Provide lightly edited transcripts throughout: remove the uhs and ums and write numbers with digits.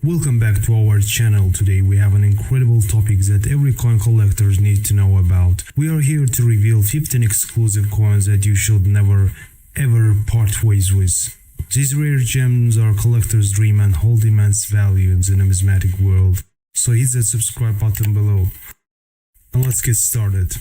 Welcome back to our channel. Today we have an incredible topic that every coin collectors need to know about. We are here to reveal 15 exclusive coins that you should never ever part ways with. These rare gems are collector's dream and hold immense value in the numismatic world. So hit that subscribe button below and let's get started.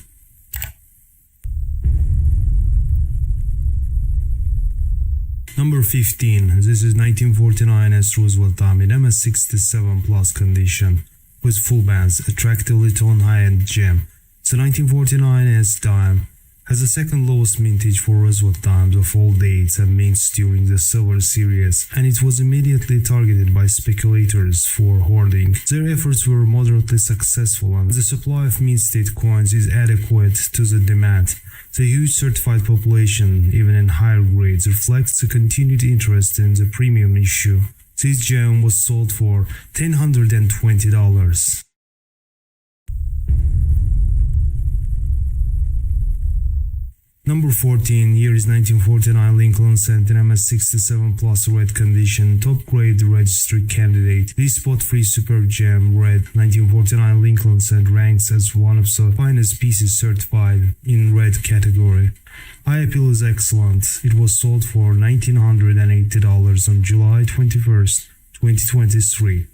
Number 15. This is 1949's Roosevelt dime in MS67 Plus condition with full bands, attractively toned high-end gem. The 1949's dime has the second lowest mintage for Roosevelt dimes of all dates and mints during the Silver Series, and it was immediately targeted by speculators for hoarding. Their efforts were moderately successful and the supply of mint state coins is adequate to the demand. The huge certified population, even in higher grades, reflects the continued interest in the premium issue. This gem was sold for $1,020. Number 14. Here is 1949 Lincoln Cent in MS67 Plus red condition, top grade registry candidate. This spot-free superb gem red 1949 Lincoln Cent ranks as one of the finest pieces certified in red category. Eye appeal is excellent. It was sold for $1,980 on July 21st, 2023.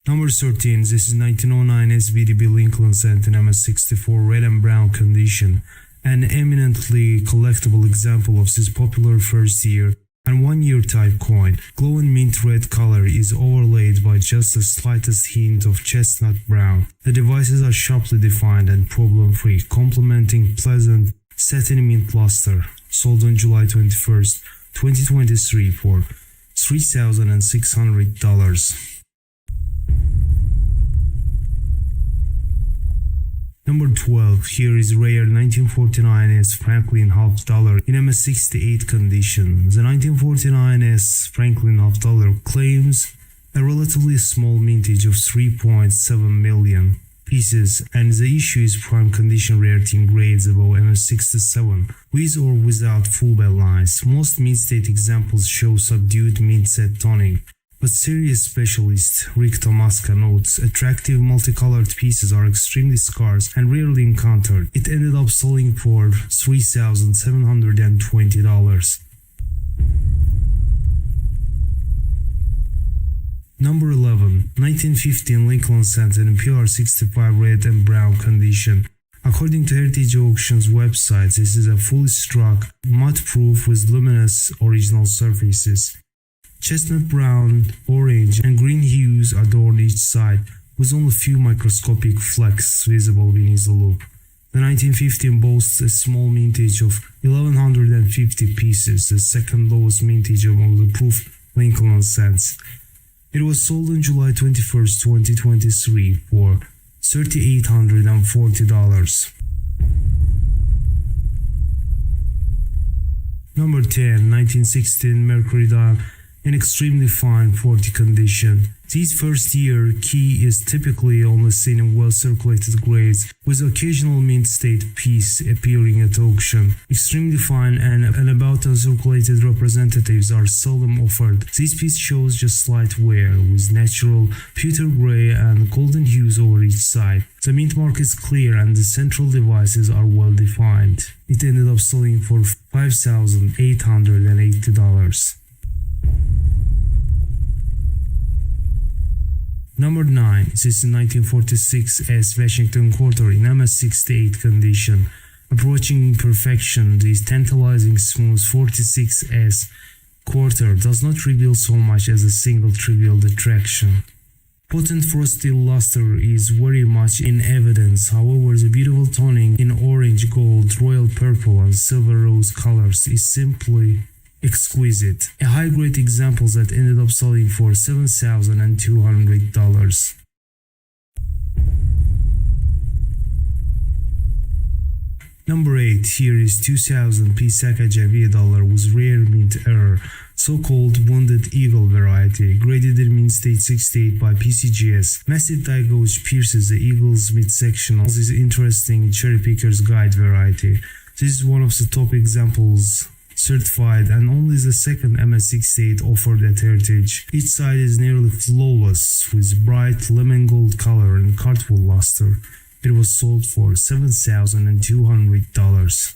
Number 13. This is 1909 SVDB Lincoln Cent in MS64 red and brown condition, an eminently collectible example of this popular first year and 1 year type coin. Glowing mint red color is overlaid by just the slightest hint of chestnut brown. The devices are sharply defined and problem-free, complementing pleasant satin mint luster. Sold on July 21st, 2023 for $3,600. Number 12. Here is rare 1949's Franklin half dollar in MS68 condition. The 1949's Franklin half dollar claims a relatively small mintage of 3.7 million pieces, and the issue is prime condition rarity in grades above MS67, with or without full bell lines. Most mint state examples show subdued mint set toning, but serious specialist Rick Tomaska notes attractive multicolored pieces are extremely scarce and rarely encountered. It ended up selling for $3,720. Number 11. 1915 Lincoln Cent in PR65 red and brown condition. According to Heritage Auctions website, this is a fully struck, mud-proof with luminous original surfaces. Chestnut brown, orange, and green hues adorn each side, with only few microscopic flecks visible beneath the loop. The 1915 boasts a small mintage of 1,150 pieces, the second lowest mintage among the proof Lincoln cents. It was sold on July 21st, 2023 for $3,840. Number 10. 1916 Mercury dime in extremely fine 40 condition. This first year key is typically only seen in well circulated grades, with occasional mint state piece appearing at auction. Extremely fine and about uncirculated representatives are seldom offered. This piece shows just slight wear, with natural pewter gray and golden hues over each side. The mint mark is clear and the central devices are well defined. It ended up selling for $5,880. Number 9. This is 1946 S Washington quarter in MS68 condition. Approaching perfection, this tantalizing smooth 46S quarter does not reveal so much as a single trivial detraction. Potent frosty luster is very much in evidence, however the beautiful toning in orange, gold, royal purple and silver rose colors is simply exquisite. A high-grade example that ended up selling for $7,200. Number 8. Here is 2000 P Sacagawea dollar with rare mint error, so-called wounded eagle variety, graded in mint state 68 by PCGS. Massive die gouge pierces the eagle's midsection. This is interesting cherry picker's guide variety. This is one of the top examples certified, and only the second MS68 offered that heritage. Each side is nearly flawless with bright lemon gold color and cartwheel luster. It was sold for $7,200.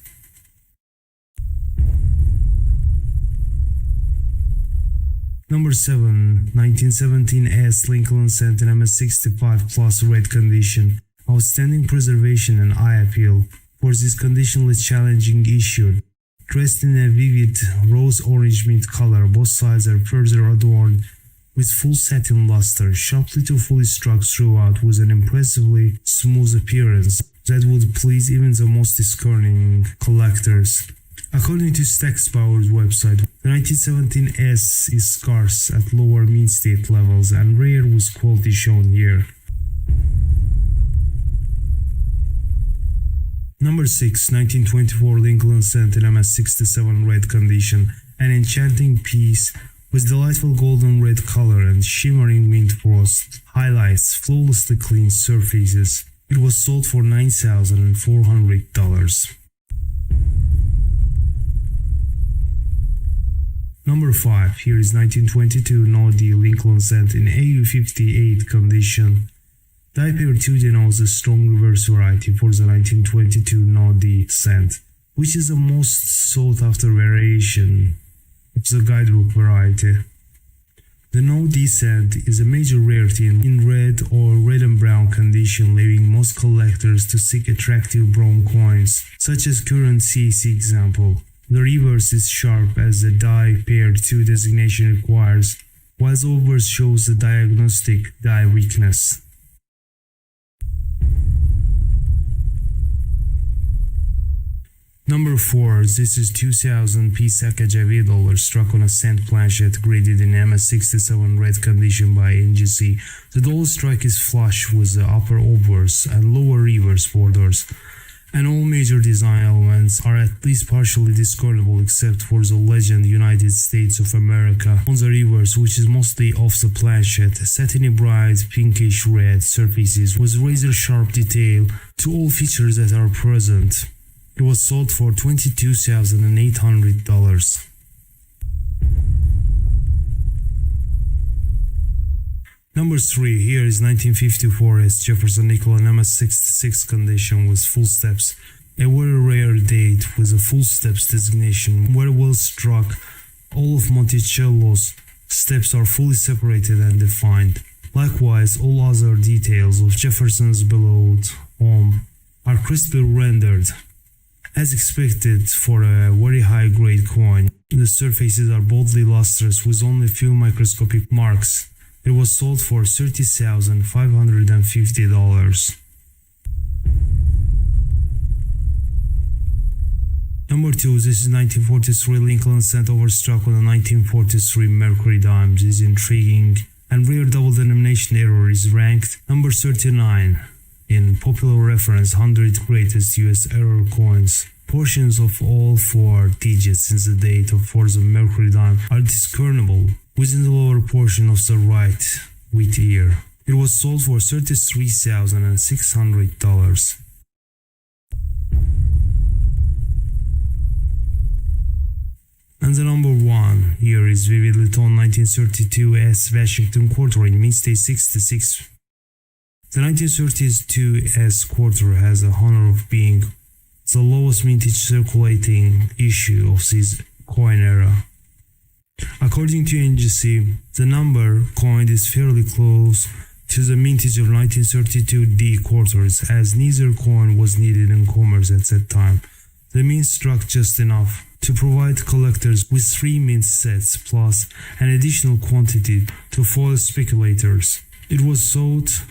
Number 7. 1917 S Lincoln Center MS65 Plus red condition. Outstanding preservation and eye appeal. For this conditionally challenging issue, dressed in a vivid rose-orange mint color, both sides are further adorned with full satin luster, sharply to fully struck throughout with an impressively smooth appearance that would please even the most discerning collectors. According to Stackspower's website, the 1917 S is scarce at lower mint state levels and rare with quality shown here. Number 6. 1924 Lincoln Center MS67 red condition. An enchanting piece with delightful golden red color and shimmering mint frost highlights flawlessly clean surfaces. It was sold for $9,400. Number 5. Here is 1922 No-D Lincoln Center in AU58 condition. Type here 2 denotes a strong reverse variety for the 1922 No-D scent, which is the most sought after variation of the guidebook variety. The No-D scent is a major rarity in red or red and brown condition, leaving most collectors to seek attractive brown coins, such as current CAC example. The reverse is sharp as the die paired 2 designation requires, while the obverse shows the diagnostic die weakness. Number 4. This is 2000 P Sacagaway dollar struck on a cent planchet graded in MS67 red condition by NGC. The dollar strike is flush with the upper obverse and lower reverse borders, and all major design elements are at least partially discernible except for the legend United States of America on the reverse, which is mostly off the planchet. Satiny bright pinkish red surfaces with razor sharp detail to all features that are present. It was sold for $22,800. Number 3. Here is 1954 S Jefferson Nickel MS66 condition with full steps. A very rare date with a full steps designation, very well struck. All of Monticello's steps are fully separated and defined. Likewise, all other details of Jefferson's beloved home are crisply rendered. As expected for a very high grade coin, the surfaces are boldly lustrous with only few microscopic marks. It was sold for $30,550. Number 2. This is 1943 Lincoln Cent overstruck on the 1943 Mercury dimes. Is intriguing and rare double denomination error is ranked number 39 in popular reference 100 greatest US error coins. Portions of all 4 digits since the date for the Mercury dime are discernible within the lower portion of the right wheat ear. It was sold for $33,600. And the number 1 here is vividly toned 1932 S Washington Quarter in mid-state 66. The 1932 S Quarter has the honor of being the lowest mintage circulating issue of this coin era. According to NGC, the number coined is fairly close to the mintage of 1932 D quarters, as neither coin was needed in commerce at that time. The mint struck just enough to provide collectors with 3 mint sets plus an additional quantity to foil speculators. It was sought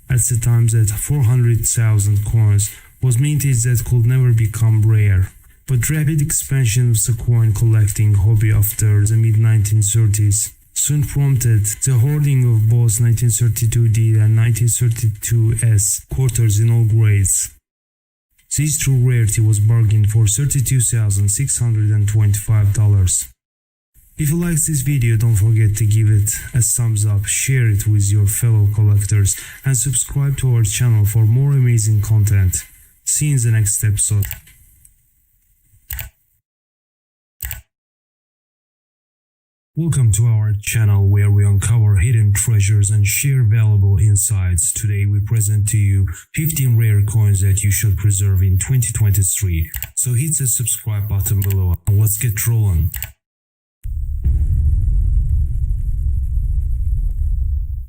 at the time that 400,000 coins was mintage that could never become rare. But rapid expansion of the coin collecting hobby after the mid-1930s soon prompted the hoarding of both 1932D and 1932S quarters in all grades. This true rarity was bargained for $32,625. If you liked this video, don't forget to give it a thumbs up, share it with your fellow collectors, and subscribe to our channel for more amazing content. See you in the next episode. Welcome to our channel where we uncover hidden treasures and share valuable insights. Today we present to you 15 rare coins that you should preserve in 2023. So hit the subscribe button below and let's get rolling.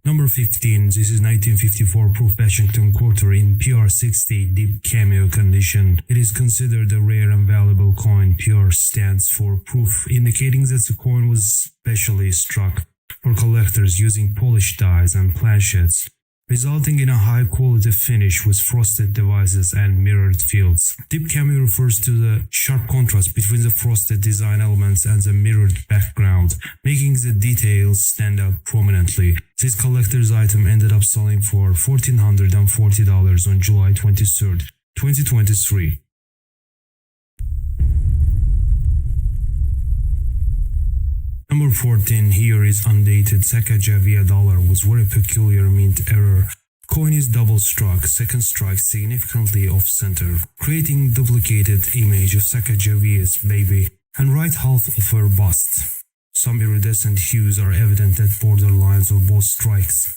Number 15. This is 1954 proof Washington quarter in PR60 deep cameo condition. It is considered a rare and valuable coin. PR stands for proof, indicating that the coin was specially struck for collectors using polished dies and planchets, resulting in a high-quality finish with frosted devices and mirrored fields. Deep cameo refers to the sharp contrast between the frosted design elements and the mirrored background, making the details stand out prominently. This collector's item ended up selling for $1,440 on July 23, 2023. Number 14. Here is undated Sacagawea dollar with very peculiar mint error. Coin is double struck, second strike significantly off center, creating duplicated image of Sacagawea's baby and right half of her bust. Some iridescent hues are evident at borderlines of both strikes.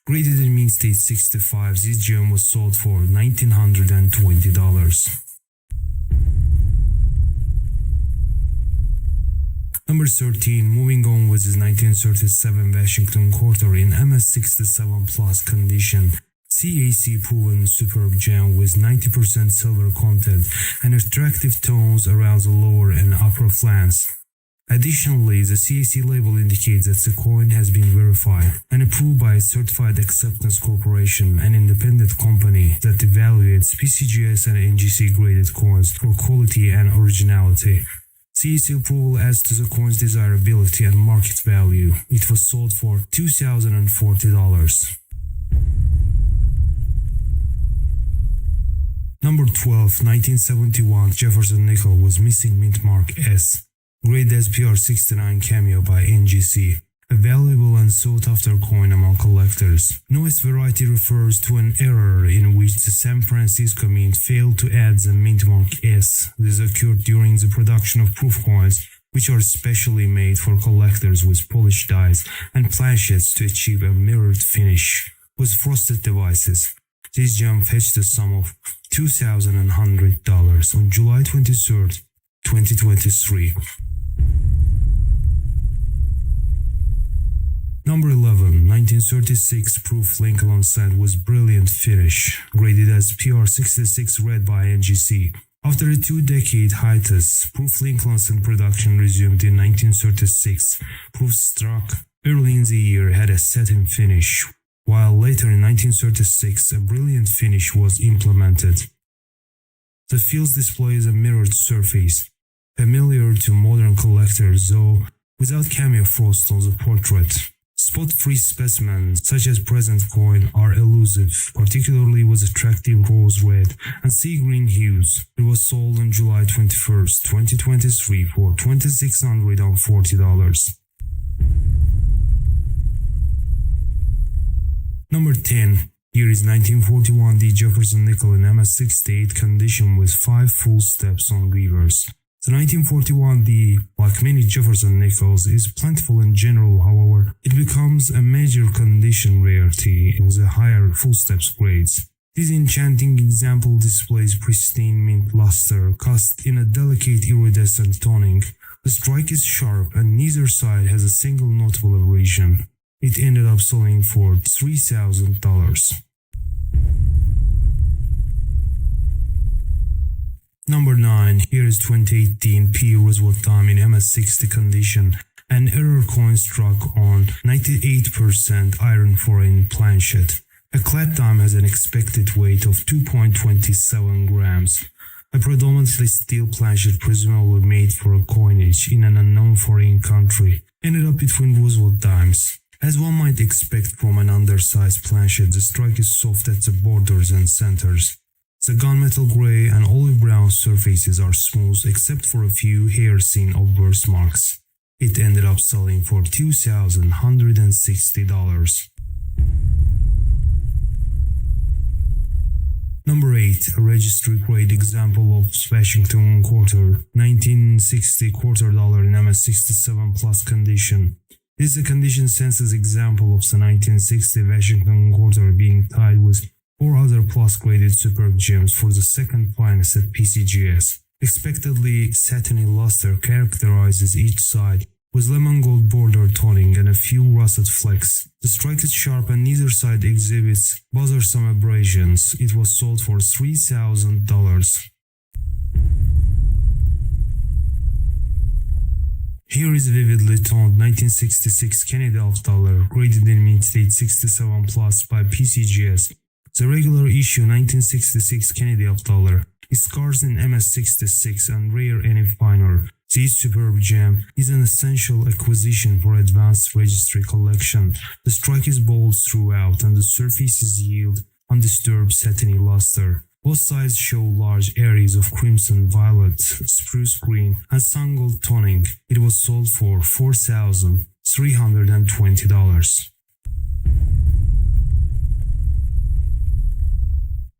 Graded in mint state 65, this gem was sold for $1,920. Number 13. Moving on with this 1937 Washington quarter in MS67 plus condition. CAC proven superb gem with 90% silver content and attractive tones around the lower and upper flanks. Additionally, the CAC label indicates that the coin has been verified and approved by Certified Acceptance Corporation, an independent company that evaluates PCGS and NGC graded coins for quality and originality. CAC approval adds to the coin's desirability and market value. It was sold for $2,040. Number 12. 1971 Jefferson nickel was missing mint mark S. Graded as PR69 cameo by NGC. A valuable and sought-after coin among collectors. Newest variety refers to an error in which the San Francisco Mint failed to add the mint mark S. This occurred during the production of proof coins, which are specially made for collectors with polished dies and planchets to achieve a mirrored finish with frosted devices. This gem fetched a sum of $2,100 on July 23, 2023. Number 11. 1936 proof Lincoln cent with brilliant finish, graded as PR66 red by NGC. After a 2-decade hiatus, proof Lincoln cent production resumed in 1936. Proof struck early in the year had a satin finish, while later in 1936 a brilliant finish was implemented. The fields displays a mirrored surface, familiar to modern collectors though without cameo frost on the portrait. Spot-free specimens, such as present coin, are elusive, particularly with attractive rose red and sea green hues. It was sold on July 21, 2023 for $2,640. Number 10. Here is 1941 D Jefferson nickel in MS68 condition with 5 full steps on reverse. The 1941 D, like many Jefferson nickels, is plentiful in general. However, it becomes a major condition rarity in the higher full steps grades. This enchanting example displays pristine mint luster cast in a delicate iridescent toning. The strike is sharp and neither side has a single notable abrasion. It ended up selling for $3,000. Number 9. Here is 2018 P. Roosevelt dime in MS60 condition. An error coin struck on 98% iron foreign planchet. A clad dime has an expected weight of 2.27 grams. A predominantly steel planchet, presumably made for a coinage in an unknown foreign country, ended up between Roosevelt dimes. As one might expect from an undersized planchet, the strike is soft at the borders and centers. The gunmetal gray and olive brown surfaces are smooth except for a few hair-seen obverse marks. It ended up selling for $2,160. Number 8. A registry grade example of Washington quarter, 1960 quarter dollar in MS67 plus condition. This is a condition census example of the 1960 Washington quarter being tied with 4 other plus graded superb gems for the second finest at PCGS. Expectedly, satiny luster characterizes each side, with lemon gold border toning and a few russet flecks. The strike is sharp and neither side exhibits bothersome abrasions. It was sold for $3,000. Here is vividly toned 1966 Canada dollar, graded in mint-date 67 plus by PCGS. The regular issue 1966 Canada dollar is scarce in MS66 and rare any finer. This superb gem is an essential acquisition for advanced registry collection. The strike is bold throughout and the surfaces yield undisturbed satiny luster. Both sides show large areas of crimson violet, spruce green, and sun gold toning. It was sold for $4,320.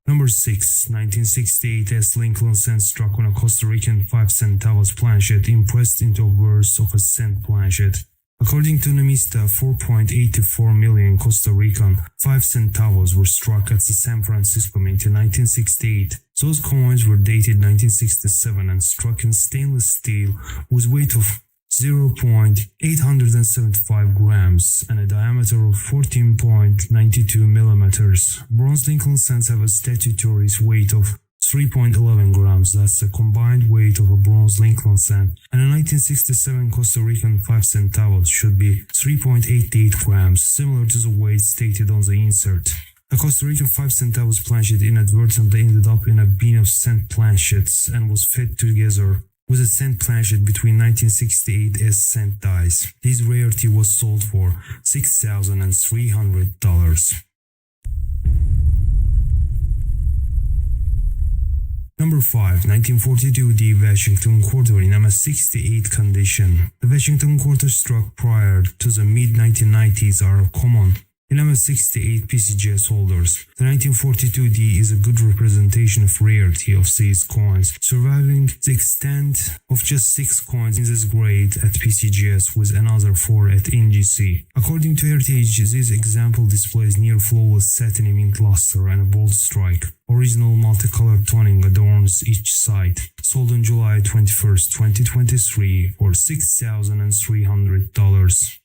Number 6. 1968 S. Lincoln cent struck on a Costa Rican 5 centavos planchet impressed into a verse of a cent planchet. According to Numista, 4.84 million Costa Rican 5 centavos were struck at the San Francisco Mint in 1968. Those coins were dated 1967 and struck in stainless steel with weight of 0.875 grams and a diameter of 14.92 millimeters. Bronze Lincoln cents have a statutory weight of 3.11 grams. That's the combined weight of a bronze Lincoln cent, and a 1967 Costa Rican 5 centavos should be 3.88 grams, similar to the weight stated on the insert. A Costa Rican 5 centavos planchet inadvertently ended up in a bin of cent planchets and was fed together with a cent planchet between 1968 S cent dies. This rarity was sold for $6,300. Number 5. 1942 D. Washington quarter in MS68 condition. The Washington quarter struck prior to the mid-1990s are common in MS68 PCGS holders. The 1942 D is a good representation of rarity of these coins, surviving the extent of just 6 coins in this grade at PCGS with another 4 at NGC. According to Heritage, this example displays near flawless satiny mint luster and a bold strike. Original multicolored toning adorns each side. Sold on July 21, 2023 for $6,300.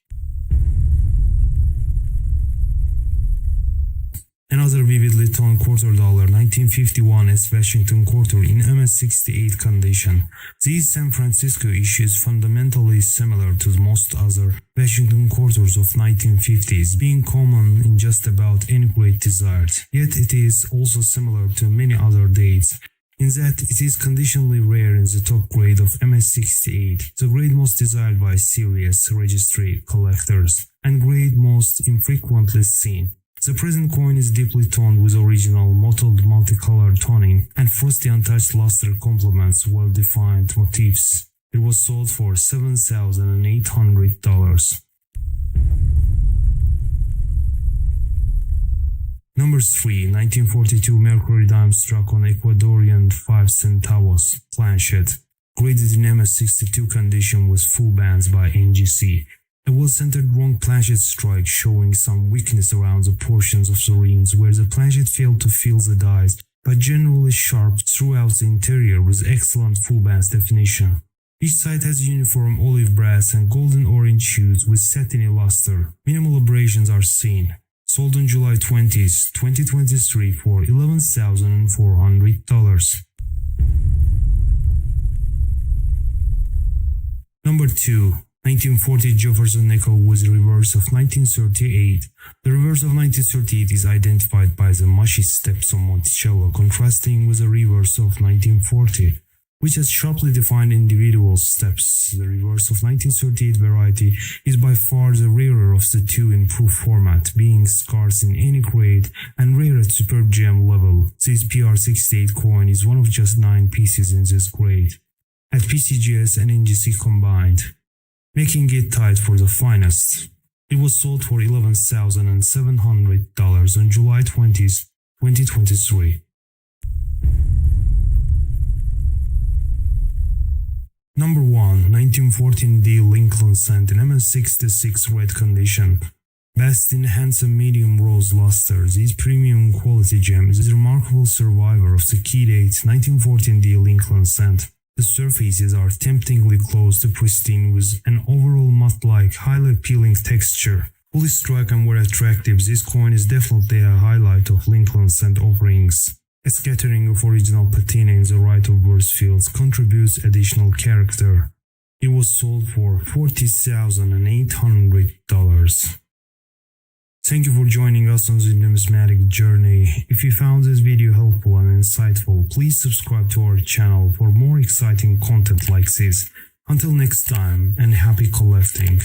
Another vividly toned quarter dollar, 1951 S. Washington quarter in MS68 condition. This San Francisco issue is fundamentally similar to most other Washington quarters of 1950s, being common in just about any grade desired. Yet it is also similar to many other dates, in that it is conditionally rare in the top grade of MS68, the grade most desired by serious registry collectors, and grade most infrequently seen. The present coin is deeply toned with original mottled multicolored toning and frosty untouched luster complements well-defined motifs. It was sold for $7,800. Number 3. 1942 Mercury dime struck on Ecuadorian 5 centavos planchet, graded in MS62 condition with full bands by NGC. A well-centered wrong planchet strike showing some weakness around the portions of the rings where the planchet failed to fill the dies, but generally sharp throughout the interior with excellent full bands definition. Each side has uniform olive brass and golden orange hues with satiny luster. Minimal abrasions are seen. Sold on July 20, 2023 for $11,400. Number 2. 1940 Jefferson nickel with reverse of 1938. The reverse of 1938 is identified by the mushy steps on Monticello, contrasting with the reverse of 1940, which has sharply defined individual steps. The reverse of 1938 variety is by far the rarer of the two in proof format, being scarce in any grade and rare at superb gem level. This PR68 coin is one of just 9 pieces in this grade, at PCGS and NGC combined, making it tied for the finest. It was sold for $11,700 on July 20, 2023. Number 1. 1914D Lincoln Cent in MS66 red condition. Best in handsome medium rose luster, this premium quality gem is a remarkable survivor of the key date 1914D Lincoln Cent. The surfaces are temptingly close to pristine with an overall matte-like, highly appealing texture. Fully struck and very attractive, this coin is definitely a highlight of Lincoln Cent offerings. A scattering of original patina in the right of verse fields contributes additional character. It was sold for $40,800. Thank you for joining us on the numismatic journey. If you found this video helpful and insightful, please subscribe to our channel for more exciting content like this. Until next time, and happy collecting.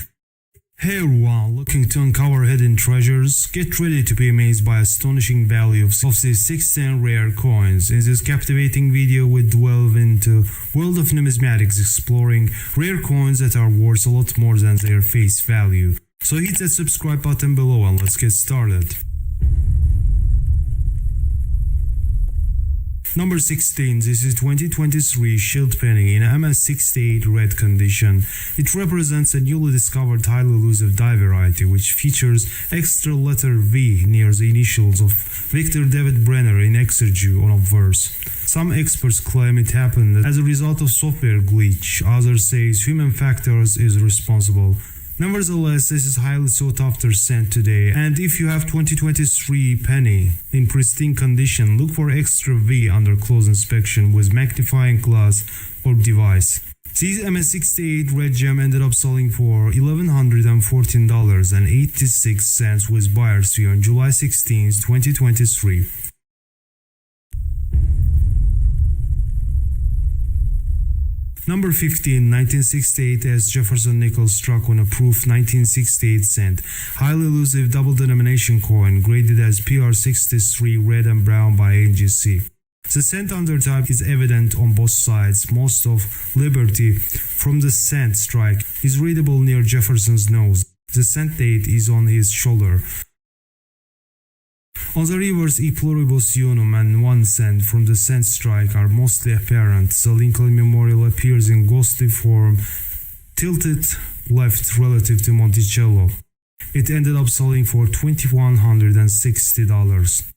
Hey everyone, looking to uncover hidden treasures? Get ready to be amazed by astonishing value of these 16 rare coins. In this captivating video we delve into world of numismatics, exploring rare coins that are worth a lot more than their face value. So hit that subscribe button below and let's get started. Number 16. This is 2023 Shield Penny in MS68 red condition. It represents a newly discovered highly elusive die variety which features extra letter V near the initials of Victor David Brenner in exergy on obverse. Some experts claim it happened as a result of software glitch, others say human factors is responsible. Nevertheless, this is highly sought after cent today, and if you have 2023 penny in pristine condition, look for extra V under close inspection with magnifying glass or device. This MS68 red gem ended up selling for $1,114.86 with buyer's fee on July 16, 2023. Number 15. 1968 as Jefferson Nickel struck on a proof 1968 cent. Highly elusive double denomination coin graded as PR63 red and brown by NGC. The cent undertype is evident on both sides. Most of Liberty from the cent strike is readable near Jefferson's nose. The cent date is on his shoulder. On the reverse, E pluribus unum and 1 cent from the cent strike are mostly apparent. The Lincoln Memorial appears in ghostly form, tilted left relative to Monticello. It ended up selling for $2,160.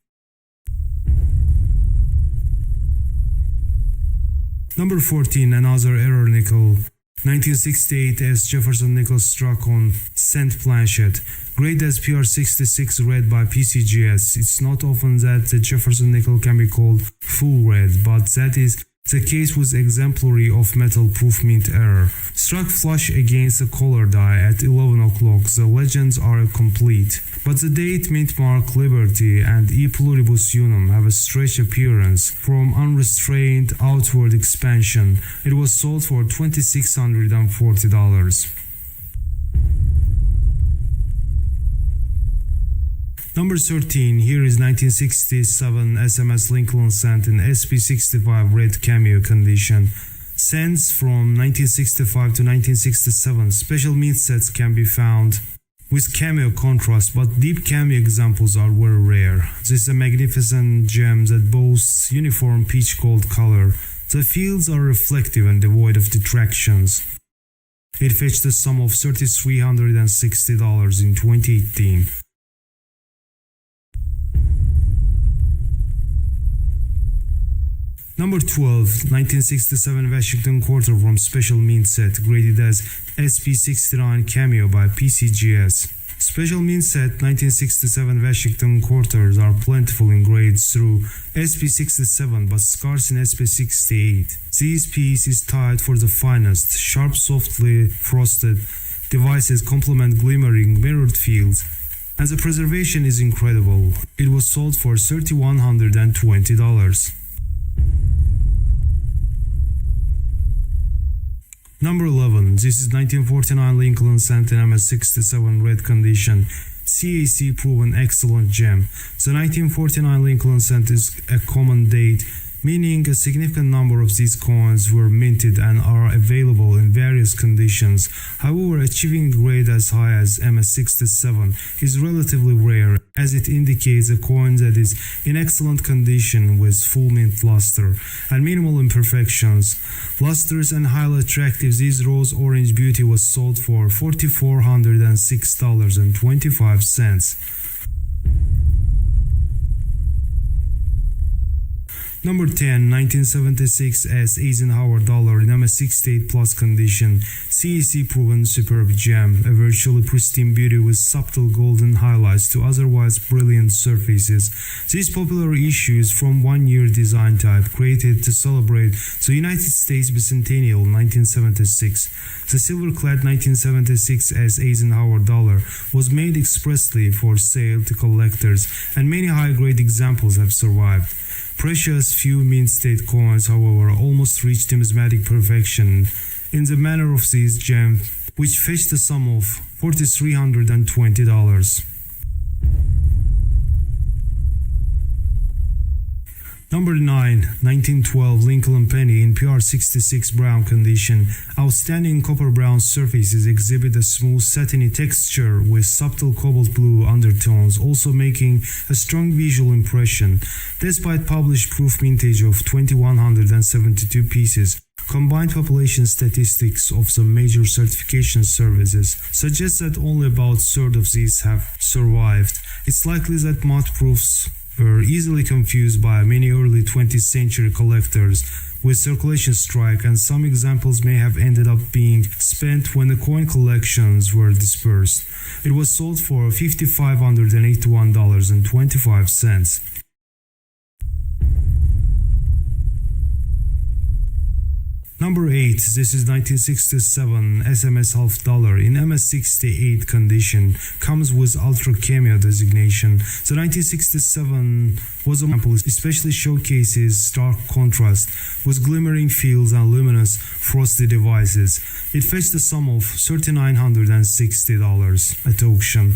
Number 14. Another error nickel. 1968 as Jefferson Nickel struck on cent planchet, graded as PR66 red by PCGS. It's not often that the Jefferson Nickel can be called full red, but that is the case with exemplary of metal proof mint error. Struck flush against the collar die at 11 o'clock, the legends are complete. But the date, mint mark, Liberty, and E pluribus unum have a strange appearance from unrestrained outward expansion. It was sold for $2,640. Number 13. Here is 1967 SMS Lincoln Cent in SP65 red cameo condition. Cents from 1965 to 1967 special mint sets can be found with cameo contrast, but deep cameo examples are very rare. This is a magnificent gem that boasts uniform peach gold color. The fields are reflective and devoid of detractions. It fetched a sum of $3,360 in 2018. Number 12. 1967 Washington Quarter from Special Mint Set, graded as SP69 Cameo by PCGS. Special Mint Set 1967 Washington Quarters are plentiful in grades through SP67 but scarce in SP68. This piece is tied for the finest. Sharp, softly frosted devices complement glimmering mirrored fields, and the preservation is incredible. It was sold for $3,120. Number 11. This is 1949 Lincoln Cent in MS67 red condition. CAC proven excellent gem. The 1949 Lincoln Cent is a common date meaning a significant number of these coins were minted and are available in various conditions. However, achieving a grade as high as MS67 is relatively rare, as it indicates a coin that is in excellent condition with full mint luster and minimal imperfections. Lustrous and highly attractive, this rose orange beauty was sold for $4,406.25. Number 10, 1976 S Eisenhower dollar in MS68 plus condition, CEC proven superb gem, a virtually pristine beauty with subtle golden highlights to otherwise brilliant surfaces. This popular issue is from 1 year design type, created to celebrate the United States bicentennial 1976. The silver-clad 1976 S Eisenhower dollar was made expressly for sale to collectors, and many high-grade examples have survived. Precious few mint-state coins, however, almost reached numismatic perfection in the manner of this gem, which fetched a sum of $4,320. Number 9, 1912 Lincoln penny in PR66 brown condition. Outstanding copper brown surfaces exhibit a smooth satiny texture with subtle cobalt blue undertones, also making a strong visual impression. Despite published proof mintage of 2,172 pieces, combined population statistics of some major certification services suggest that only about a third of these have survived. It's likely that mud proofs were easily confused by many early 20th century collectors with circulation strike, and some examples may have ended up being spent when the coin collections were dispersed. It was sold for $5,581.25. Number 8, this is 1967 SMS half dollar in MS68 condition, comes with Ultra Cameo designation. The 1967 was a sample, especially showcases stark contrast with glimmering fields and luminous frosty devices. It fetched a sum of $3,960 at auction.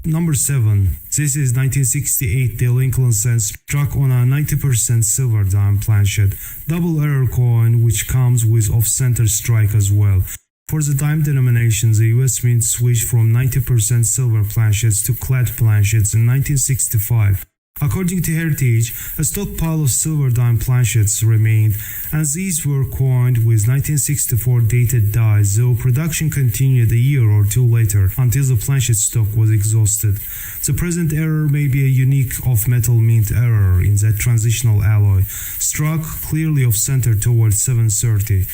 Number 7. This is 1968 the Lincoln cent struck on a 90% silver dime planchet, double error coin which comes with off-center strike as well. For the dime denominations, the US Mint switched from 90% silver planchets to clad planchets in 1965. According to Heritage, a stockpile of silver dime planchets remained, and these were coined with 1964 dated dies, though production continued a year or two later until the planchet stock was exhausted. The present error may be a unique off-metal mint error in that transitional alloy, struck clearly off-center towards 730.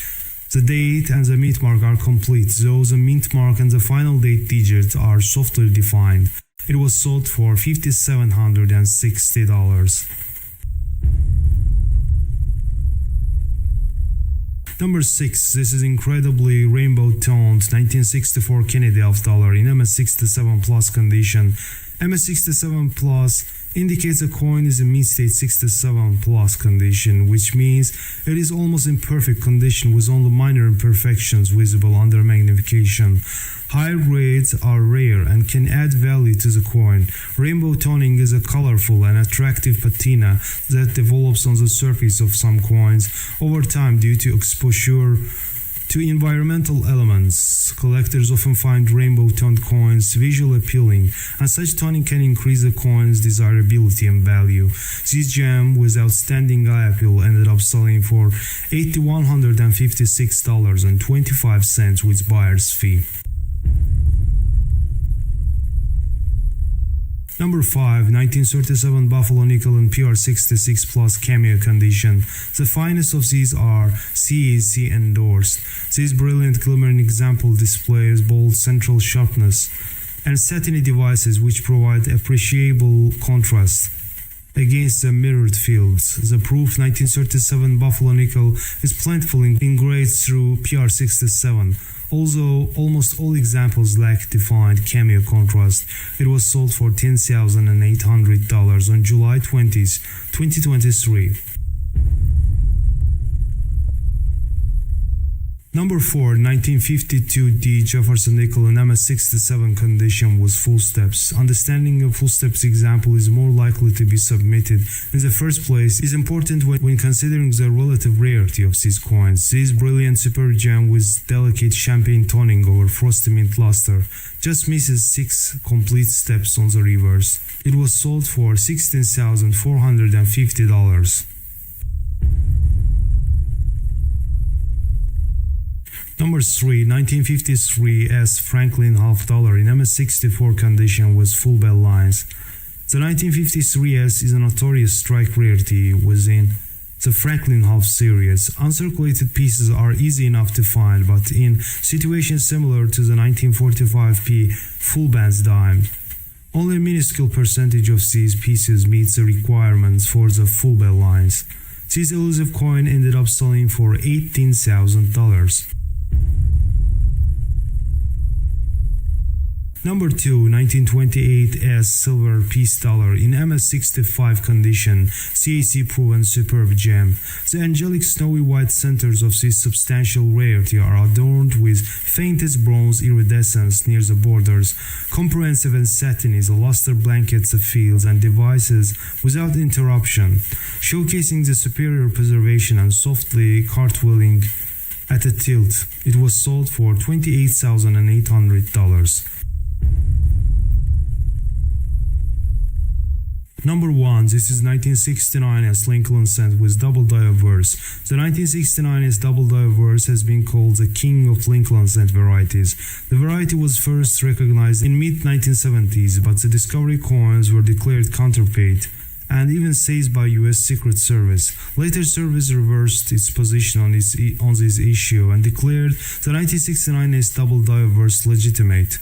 The date and the mint mark are complete, though the mint mark and the final date digits are softly defined. It was sold for $5,760. Number 6, this is incredibly rainbow-toned 1964 Kennedy half dollar in MS67 plus condition. MS67 plus indicates a coin is in mint-state 67 plus condition, which means it is almost in perfect condition with only minor imperfections visible under magnification. Higher grades are rare and can add value to the coin. Rainbow toning is a colorful and attractive patina that develops on the surface of some coins over time due to exposure to environmental elements. Collectors often find rainbow-toned coins visually appealing, and such toning can increase the coin's desirability and value. This gem with outstanding eye appeal ended up selling for $8,156.25 with buyer's fee. Number 5, 1937 Buffalo Nickel in PR66 plus cameo condition. The finest of these are CEC endorsed. This brilliant glimmering example displays bold central sharpness and satiny devices which provide appreciable contrast against the mirrored fields. The proof 1937 Buffalo Nickel is plentifully engraved through PR67. Although almost all examples lack defined cameo contrast, it was sold for $10,800 on July 20, 2023. Number 4, 1952 D. Jefferson nickel in MS67 condition with full steps. Understanding a full steps example is more likely to be submitted in the first place is important when considering the relative rarity of these coins. This brilliant super gem with delicate champagne toning over frosty mint luster just misses 6 complete steps on the reverse. It was sold for $16,450. Number 3, 1953 S. Franklin half dollar in MS64 condition with full bell lines. The 1953 S is a notorious strike rarity within the Franklin half series. Uncirculated pieces are easy enough to find, but in situations similar to the 1945 P full bands dime, only a minuscule percentage of these pieces meets the requirements for the full bell lines. This elusive coin ended up selling for $18,000. Number 2, 1928 S. Silver piece dollar in MS65 condition, CAC proven superb gem. The angelic snowy white centers of this substantial rarity are adorned with faintest bronze iridescence near the borders. Comprehensive and satiny, the luster blankets the fields and devices without interruption, showcasing the superior preservation and softly cartwheeling at a tilt. It was sold for $28,800. Number 1, this is 1969 S. Lincoln cent with double die verse. The 1969 S. double die verse has been called the king of Lincoln cent varieties. The variety was first recognized in mid-1970s, but the discovery coins were declared counterfeit and even seized by US Secret Service. Later service reversed its position on this issue and declared the 1969 S. double die verse legitimate.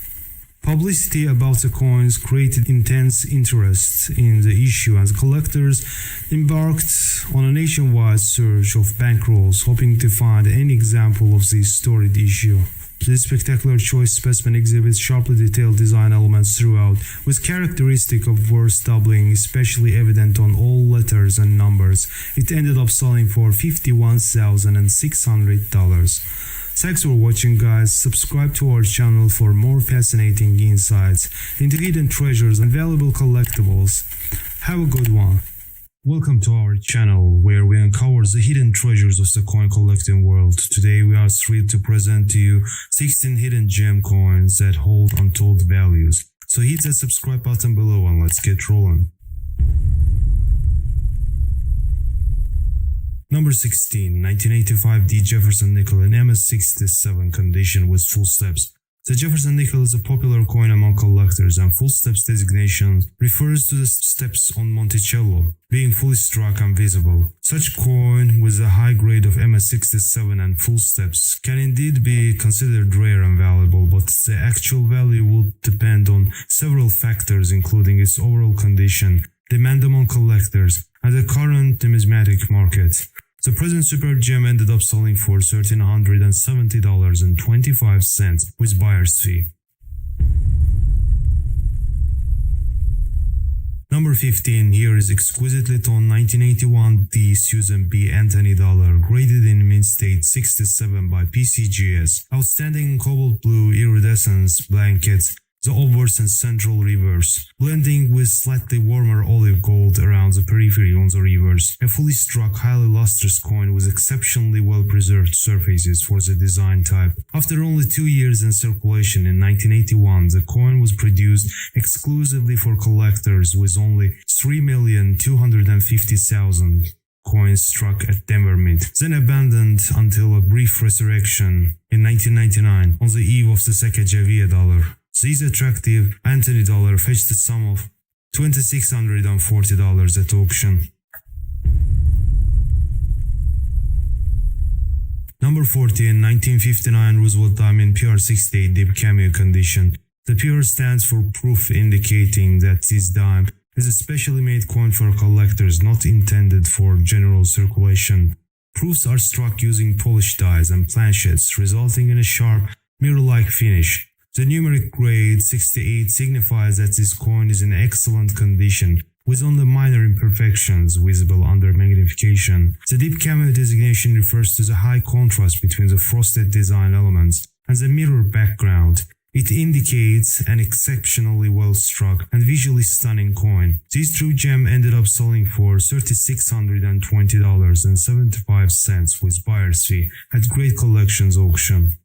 Publicity about the coins created intense interest in the issue, and collectors embarked on a nationwide search of bankrolls, hoping to find any example of this storied issue. This spectacular choice specimen exhibits sharply detailed design elements throughout, with characteristic of verse doubling especially evident on all letters and numbers. It ended up selling for $51,600. Thanks for watching, guys. Subscribe to our channel for more fascinating insights into hidden treasures and valuable collectibles. Have a good one. Welcome to our channel, where we uncover the hidden treasures of the coin collecting world. Today we are thrilled to present to you 16 hidden gem coins that hold untold values. So hit that subscribe button below and let's get rolling. Number 16, 1985 D. Jefferson nickel in MS67 condition with full steps. The Jefferson nickel is a popular coin among collectors, and full steps designation refers to the steps on Monticello being fully struck and visible. Such coin with a high grade of MS67 and full steps can indeed be considered rare and valuable, but the actual value will depend on several factors, including its overall condition, demand among collectors, and the current numismatic market. The present superb gem ended up selling for $1,370.25 with buyer's fee. Number 15, here is exquisitely toned 1981 D. Susan B. Anthony dollar, graded in mint state 67 by PCGS. Outstanding cobalt blue iridescence blankets the obverse and central reverse, blending with slightly warmer olive gold around the periphery on the reverse. A fully struck, highly lustrous coin with exceptionally well-preserved surfaces for the design type. After only 2 years in circulation in 1981, the coin was produced exclusively for collectors, with only 3,250,000 coins struck at Denver Mint, then abandoned until a brief resurrection in 1999 on the eve of the Sacagawea dollar. This attractive Anthony dollar fetched a sum of $2,640 at auction. Number 14, 1959 Roosevelt Diamond PR68 Deep Cameo condition. The PR stands for proof, indicating that this dime is a specially made coin for collectors, not intended for general circulation. Proofs are struck using polished dies and planchets, resulting in a sharp, mirror-like finish. The numeric grade 68 signifies that this coin is in excellent condition, with only minor imperfections visible under magnification. The deep cameo designation refers to the high contrast between the frosted design elements and the mirror background. It indicates an exceptionally well-struck and visually stunning coin. This true gem ended up selling for $3,620.75 with buyer's fee at Great Collections auction.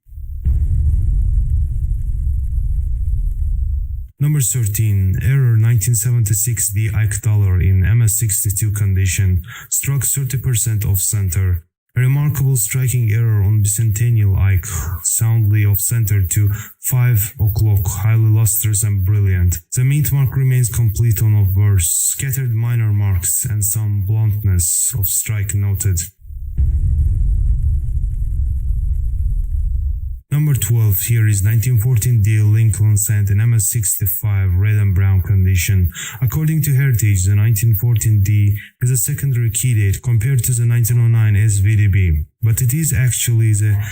Number 13. Error 1976D Ike dollar in MS62 condition, struck 30% off center. A remarkable striking error on bicentennial Ike, soundly off-center to 5 o'clock, highly lustrous and brilliant. The mint mark remains complete on obverse, scattered minor marks and some bluntness of strike noted. Number 12, here is 1914D Lincoln cent in MS65 red and brown condition. According to Heritage, the 1914D is a secondary key date compared to the 1909 SVDB, but it is actually the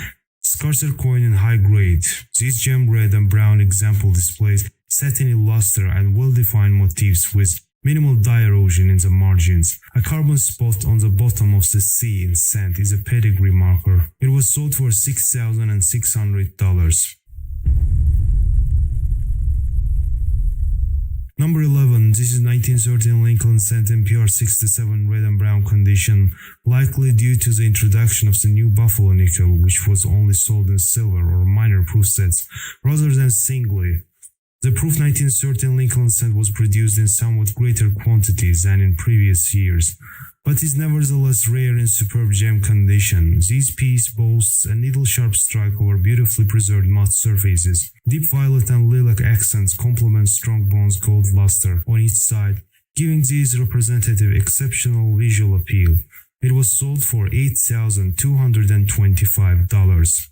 scarcer coin in high grade. This gem red and brown example displays satiny luster and well-defined motifs with minimal dye erosion in the margins. A carbon spot on the bottom of the C in cent is a pedigree marker. It was sold for $6,600. Number 11, this is 1913 Lincoln cent in PR67 red and brown condition, likely due to the introduction of the new Buffalo nickel, which was only sold in silver or minor proof sets, rather than singly. The proof 1913 Lincoln cent was produced in somewhat greater quantities than in previous years, but is nevertheless rare in superb gem condition. This piece boasts a needle-sharp strike over beautifully preserved matte surfaces. Deep violet and lilac accents complement strong bronze gold luster on each side, giving this representative exceptional visual appeal. It was sold for $8,225.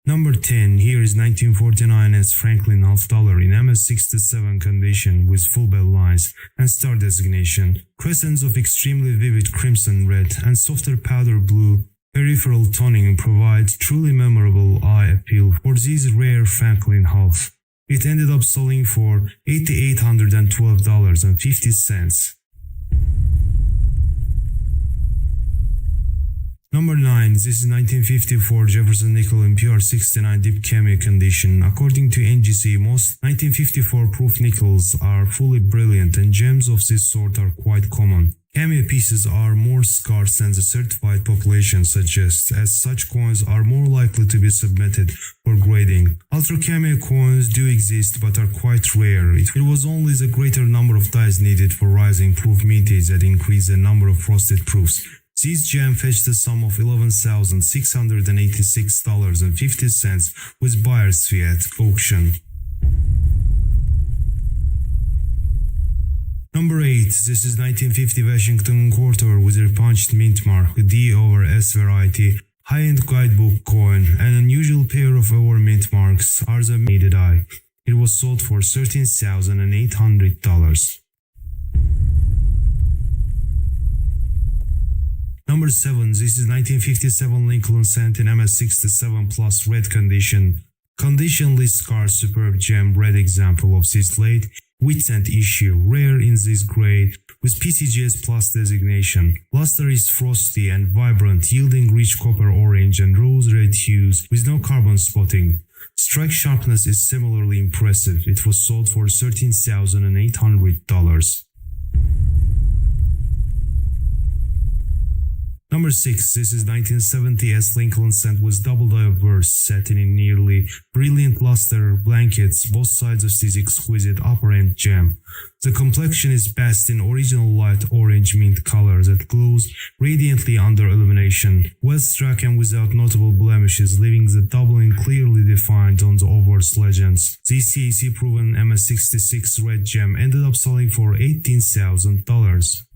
Number 10, here is 1949 as Franklin half dollar in MS67 condition with full bell lines and star designation, crescents of extremely vivid crimson red and softer powder blue peripheral toning provide truly memorable eye appeal for this rare Franklin half. It ended up selling for $8,812.50. Number 9, this is 1954 Jefferson nickel in PR69 deep cameo condition. According to NGC, most 1954 proof nickels are fully brilliant and gems of this sort are quite common. Cameo pieces are more scarce than the certified population suggests, as such coins are more likely to be submitted for grading. Ultra cameo coins do exist but are quite rare. It was only the greater number of dies needed for rising proof mintage that increased the number of frosted proofs. This gem fetched a sum of $11,686.50 with buyer's fee at auction. Number 8, this is 1950 Washington quarter with a punched mint mark, D over S variety, high-end guidebook coin. An unusual pair of over mint marks are the mated eye. It was sold for $13,800. Number 7, this is 1957 Lincoln cent in MS67 plus red condition. Conditionally scarce superb gem red example of this late Whitcent issue, rare in this grade, with PCGS plus designation. Luster is frosty and vibrant, yielding rich copper orange and rose red hues with no carbon spotting. Strike sharpness is similarly impressive. It was sold for $13,800. Number 6, this is 1970 S Lincoln cent with double diverse satin in nearly brilliant luster blankets both sides of this exquisite upper end gem. The complexion is best in original light orange mint color that glows radiantly under illumination, well struck and without notable blemishes, leaving the doubling clearly defined on the obverse legends. This CAC proven MS66 red gem ended up selling for $18,000.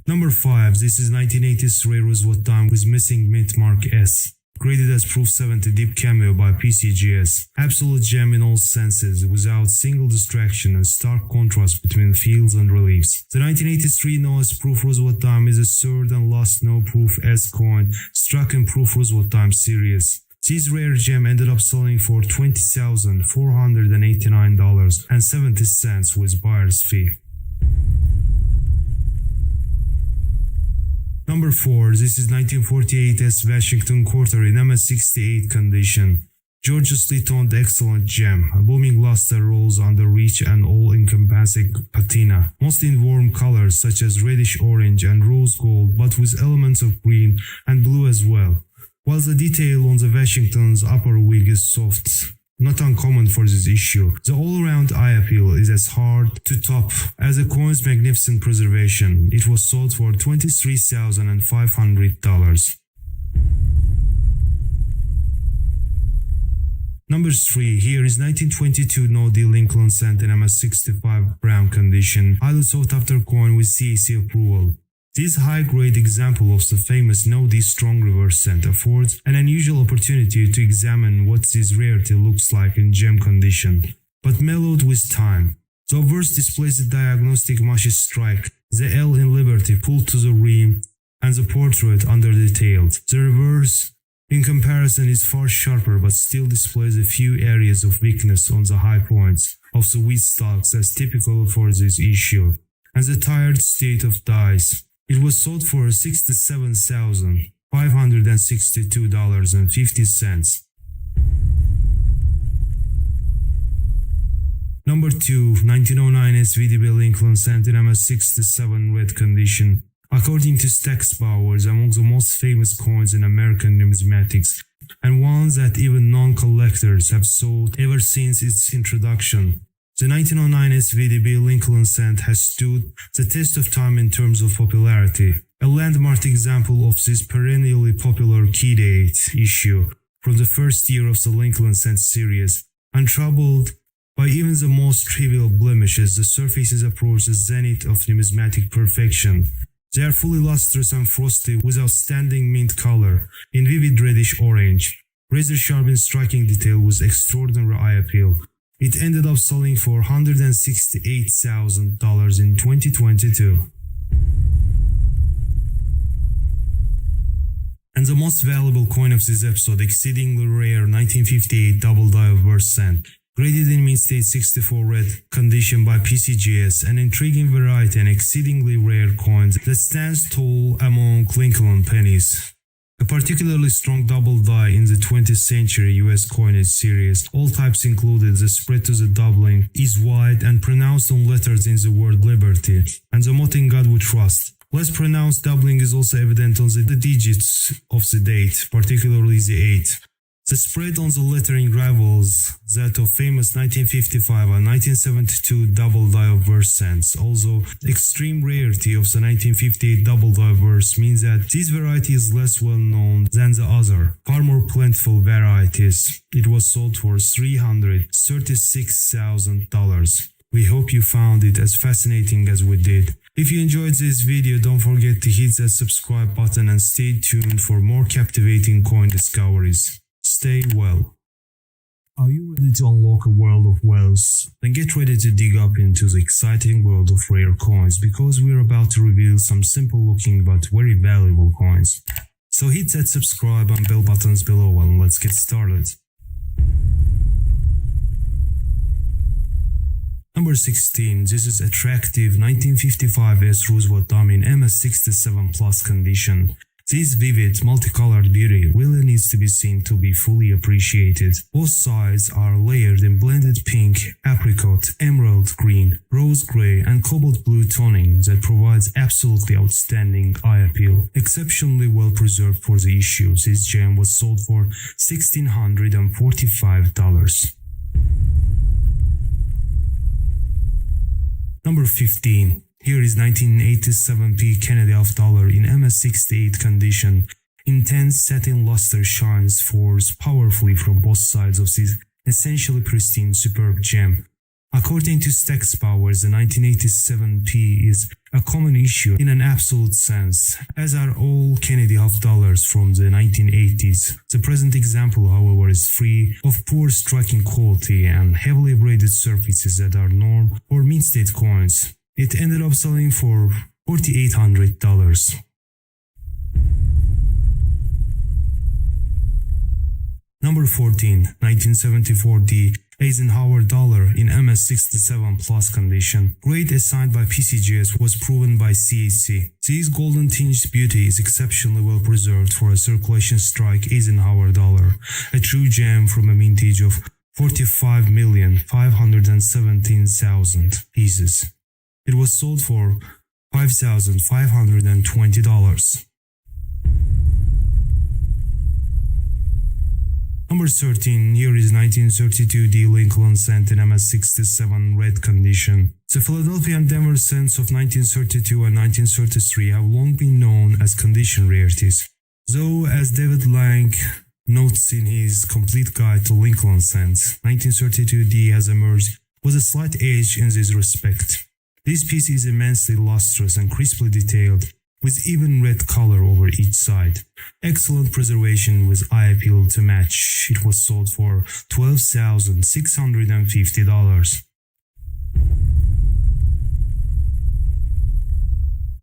Number 5, this is 1983 Roosevelt dime with missing mint mark S. Graded as proof 70 deep cameo by PCGS. Absolute gem in all senses, without single distraction and stark contrast between fields and reliefs. The 1983 no S proof Roosevelt dime is a third and last no proof S coin struck in proof Roosevelt dime series. This rare gem ended up selling for $20,489.70 with buyer's fee. Number 4. This is 1948's Washington Quarter in MS68 condition. Gorgeously toned excellent gem. A booming luster rolls under rich and all-encompassing patina, mostly in warm colors such as reddish orange and rose gold, but with elements of green and blue as well. While the detail on the Washington's upper wig is soft, not uncommon for this issue, the all-around eye appeal is as hard to top as the coin's magnificent preservation. It was sold for $23,500. Number 3. Here is 1922 no-deal Lincoln cent in MS65 brown condition, highly sought after coin with CAC approval. This high-grade example of the famous no-D strong reverse cent affords an unusual opportunity to examine what this rarity looks like in gem condition, but mellowed with time. The obverse displays the diagnostic mushy strike, the L in Liberty pulled to the rim, and the portrait under-detailed. The reverse, in comparison, is far sharper but still displays a few areas of weakness on the high points of the wheat stalks as typical for this issue, and the tired state of dies. It was sold for $67,562.50. Number 2. 1909 SVDB Lincoln cent in MS67 red condition. According to Stacksbauer, is among the most famous coins in American numismatics, and ones that even non-collectors have sought ever since its introduction. The 1909 SVDB Lincoln cent has stood the test of time in terms of popularity, a landmark example of this perennially popular key date issue from the first year of the Lincoln cent series. Untroubled by even the most trivial blemishes, the surfaces approach the zenith of numismatic perfection. They are fully lustrous and frosty with outstanding mint color in vivid reddish orange, razor sharp in striking detail with extraordinary eye appeal. It ended up selling for $168,000 in 2022. And the most valuable coin of this episode, exceedingly rare 1958 double die obverse cent. Graded in mint-state 64 red condition by PCGS, an intriguing variety and exceedingly rare coin that stands tall among Lincoln pennies. A particularly strong double die in the 20th century US coinage series, all types included. The spread to the doubling is wide and pronounced on letters in the word liberty, and the motto "In God We Trust." Less pronounced doubling is also evident on the digits of the date, particularly the 8. The spread on the lettering rivals that of famous 1955 and 1972 double die obverse cents. Also, extreme rarity of the 1958 double die obverse means that this variety is less well known than the other, far more plentiful varieties. It was sold for $336,000. We hope you found it as fascinating as we did. If you enjoyed this video, don't forget to hit that subscribe button and stay tuned for more captivating coin discoveries. Stay well. Are you ready to unlock a world of wealth? Then get ready to dig up into the exciting world of rare coins, because we're about to reveal some simple looking but very valuable coins. So hit that subscribe and bell buttons below and let's get started. Number 16. This is attractive 1955 S Roosevelt dummy in MS67 Plus condition. This vivid, multicolored beauty really needs to be seen to be fully appreciated. Both sides are layered in blended pink, apricot, emerald green, rose grey and cobalt blue toning that provides absolutely outstanding eye appeal. Exceptionally well preserved for the issue, this gem was sold for $1,645. Number 15. Here is 1987p Kennedy half dollar in MS68 condition. Intense satin luster shines forth powerfully from both sides of this essentially pristine superb gem. According to Stacksbauer, the 1987p is a common issue in an absolute sense, as are all Kennedy half dollars from the 1980s. The present example, however, is free of poor striking quality and heavily braided surfaces that are norm or mint-state coins. It ended up selling for $4,800. Number 14, 1974D Eisenhower dollar in MS67 plus condition. Grade assigned by PCGS was proven by CHC. This golden tinged beauty is exceptionally well preserved for a circulation strike Eisenhower dollar, a true gem from a mintage of 45,517,000 pieces. It was sold for $5,520. Number 13, here is 1932D Lincoln cent in MS67 red condition. The Philadelphia and Denver cents of 1932 and 1933 have long been known as condition rarities, though as David Lang notes in his complete guide to Lincoln cents, 1932D has emerged with a slight edge in this respect. This piece is immensely lustrous and crisply detailed, with even red color over each side. Excellent preservation with eye appeal to match. It was sold for $12,650.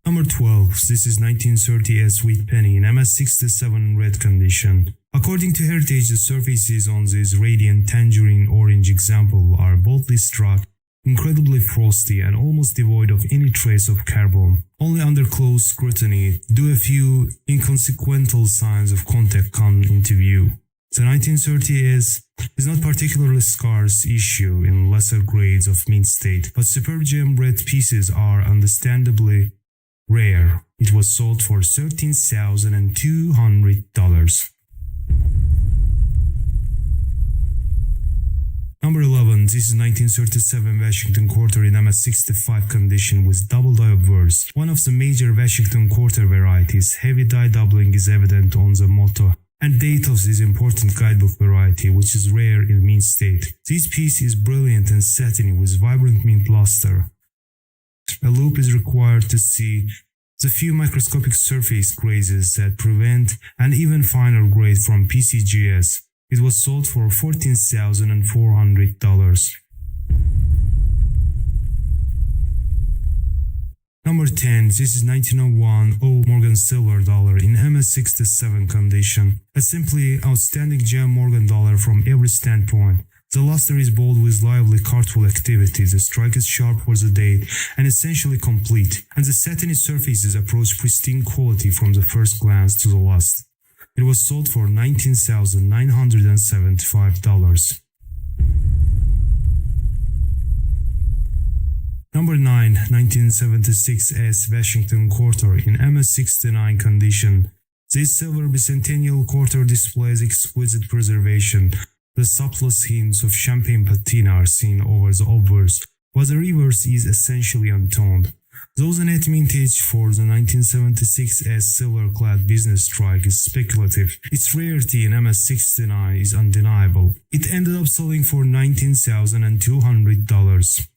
Number 12. This is 1930 Sweet Penny in MS67 red condition. According to Heritage, the surfaces on this radiant tangerine orange example are boldly struck, incredibly frosty and almost devoid of any trace of carbon. Only under close scrutiny do a few inconsequential signs of contact come into view. The 1930s is not particularly scarce issue in lesser grades of mint state, but superb gem red pieces are understandably rare. It was sold for $13,200. Number 11, this is 1937 Washington Quarter in MS65 condition with double die obverse. One of the major Washington Quarter varieties, heavy die doubling is evident on the motto and date of this important guidebook variety, which is rare in mint state. This piece is brilliant and satiny with vibrant mint luster. A loop is required to see the few microscopic surface grazes that prevent an even finer grade from PCGS. It was sold for $14,400. Number 10. This is 1901 O Morgan silver dollar in MS67 condition. A simply outstanding gem Morgan dollar from every standpoint. The luster is bold with lively cartwheel activity, the strike is sharp for the date and essentially complete, and the satiny surfaces approach pristine quality from the first glance to the last. It was sold for $19,975. Number 9, 1976 S Washington Quarter in MS69 condition. This silver bicentennial quarter displays exquisite preservation. The subtlest hints of champagne patina are seen over the obverse, while the reverse is essentially untoned. Though the net mintage for the 1976 S silver-clad business strike is speculative, its rarity in MS69 is undeniable. It ended up selling for $19,200.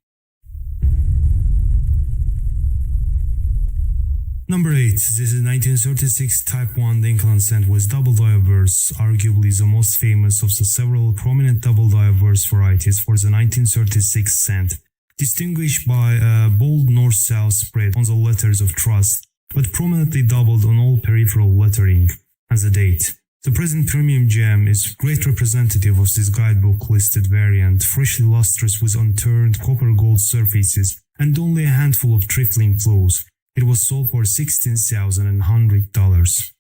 Number 8. This is 1936 Type 1 Lincoln cent with double die obverse, arguably the most famous of the several prominent double die obverse varieties for the 1936 cent. Distinguished by a bold north-south spread on the letters of trust, but prominently doubled on all peripheral lettering, and the date. The present premium gem is great representative of this guidebook listed variant, freshly lustrous with unturned copper-gold surfaces and only a handful of trifling flaws. It was sold for $16,100.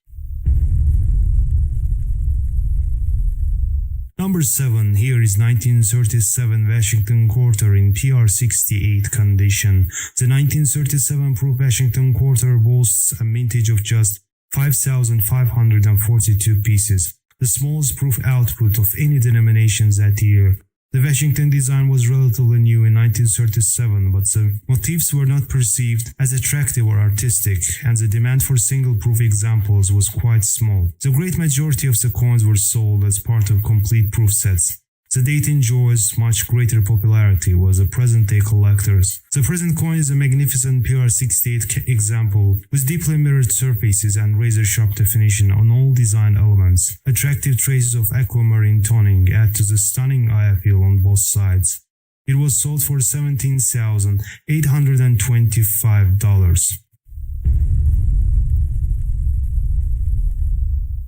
Number 7, here is 1937 Washington Quarter in PR68 condition. The 1937 proof Washington Quarter boasts a mintage of just 5,542 pieces, the smallest proof output of any denomination that year. The Washington design was relatively new in 1937, but the motifs were not perceived as attractive or artistic, and the demand for single-proof examples was quite small. The great majority of the coins were sold as part of complete proof sets. The date enjoys much greater popularity with the present-day collectors. The present coin is a magnificent PR68 example with deeply mirrored surfaces and razor-sharp definition on all design elements. Attractive traces of aquamarine toning add to the stunning eye appeal on both sides. It was sold for $17,825.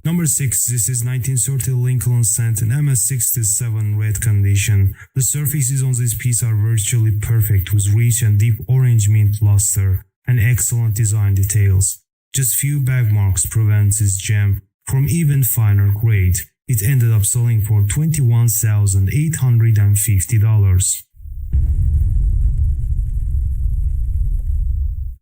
Number 6. This is 1930 Lincoln Cent in MS67 red condition. The surfaces on this piece are virtually perfect with rich and deep orange mint luster and excellent design details. Just few bag marks prevent this gem from even finer grade. It ended up selling for $21,850.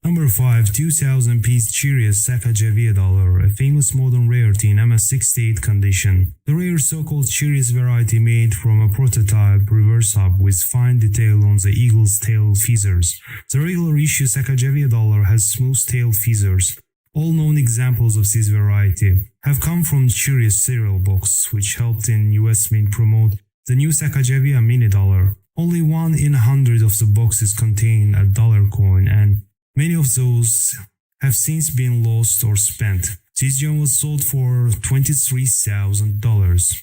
Number 5. 2000 piece curious Sacagawea dollar, a famous modern rarity in MS68 condition. The rare so-called curious variety made from a prototype reverse hub with fine detail on the eagle's tail feathers. The regular issue Sacagawea dollar has smooth tail feathers. All known examples of this variety have come from Curious cereal box, which helped in US Mint promote the new Sacagawea mini dollar. Only 1 in 100 of the boxes contain a dollar coin, and many of those have since been lost or spent. This gem was sold for $23,000.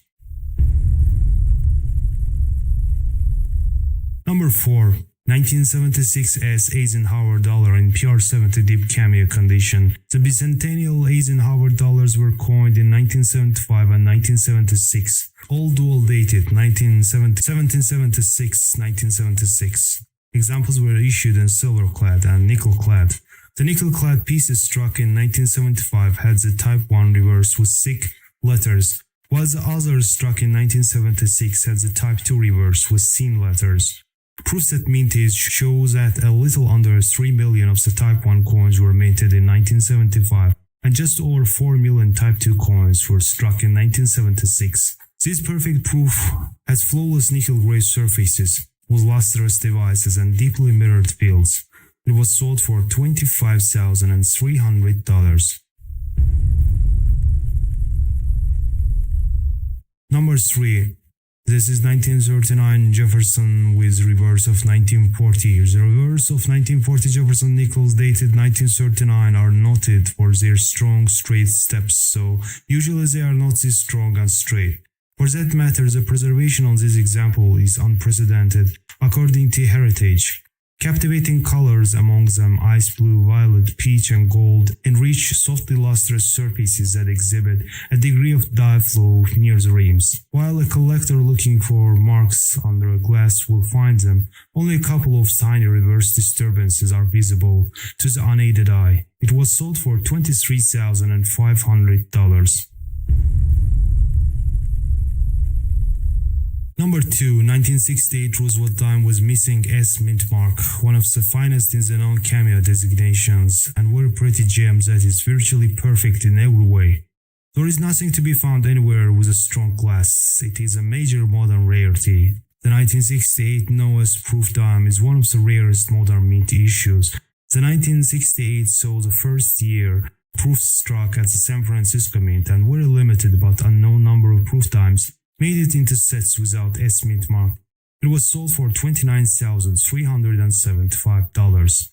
Number 4. 1976 Eisenhower dollar in PR70 deep cameo condition. The bicentennial Eisenhower dollars were coined in 1975 and 1976, all dual dated 1776-1976. Examples were issued in silver-clad and nickel-clad. The nickel-clad pieces struck in 1975 had the Type 1 reverse with thick letters, while the others struck in 1976 had the Type 2 reverse with thin letters. Proofs that mintage show that a little under 3 million of the Type 1 coins were minted in 1975, and just over 4 million Type 2 coins were struck in 1976. This perfect proof has flawless nickel-gray surfaces with lustrous devices and deeply mirrored fields. It was sold for $25,300. Number 3. This is 1939 Jefferson with reverse of 1940. The reverse of 1940 Jefferson nickels dated 1939 are noted for their strong straight steps, so usually they are not this strong and straight. For that matter, the preservation on this example is unprecedented, according to Heritage. Captivating colors, among them ice blue, violet, peach and gold, enrich softly lustrous surfaces that exhibit a degree of dye flow near the rims. While a collector looking for marks under a glass will find them, only a couple of tiny reverse disturbances are visible to the unaided eye. It was sold for $23,500. Number 2. 1968 Roosevelt dime was missing S mint mark, one of the finest in the known cameo designations, and very pretty gem that is virtually perfect in every way. There is nothing to be found anywhere with a strong glass. It is a major modern rarity. The 1968 Noah's proof dime is one of the rarest modern mint issues. The 1968 saw the first year proofs struck at the San Francisco Mint, and very limited but unknown number of proof dimes made it into sets without S mint mark. It was sold for $29,375.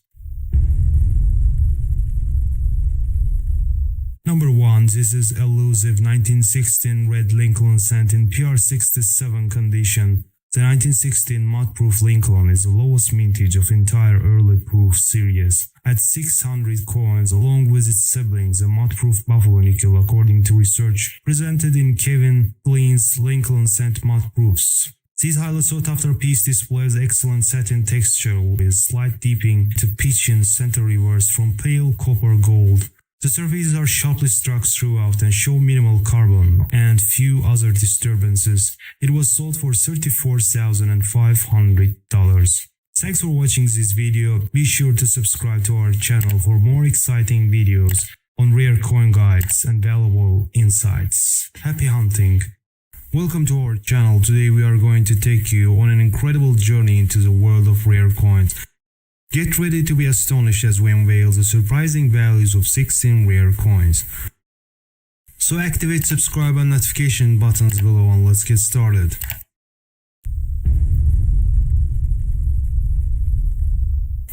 Number 1. This is elusive 1916 red Lincoln cent in PR67 condition. The 1916 mud-proof Lincoln is the lowest mintage of the entire early proof series, at 600 coins along with its siblings, the mud-proof Buffalo nickel, according to research presented in Kevin Klein's Lincoln cent mud-proofs. This highly sought-after piece displays excellent satin texture with slight dipping to pitch in center reverse from pale copper gold. The surfaces are sharply struck throughout and show minimal carbon and few other disturbances. It was sold for $34,500. Thanks for watching this video. Be sure to subscribe to our channel for more exciting videos on rare coin guides and valuable insights. Happy hunting! Welcome to our channel. Today we are going to take you on an incredible journey into the world of rare coins. Get ready to be astonished as we unveil the surprising values of 16 rare coins. So activate subscribe and notification buttons below and let's get started.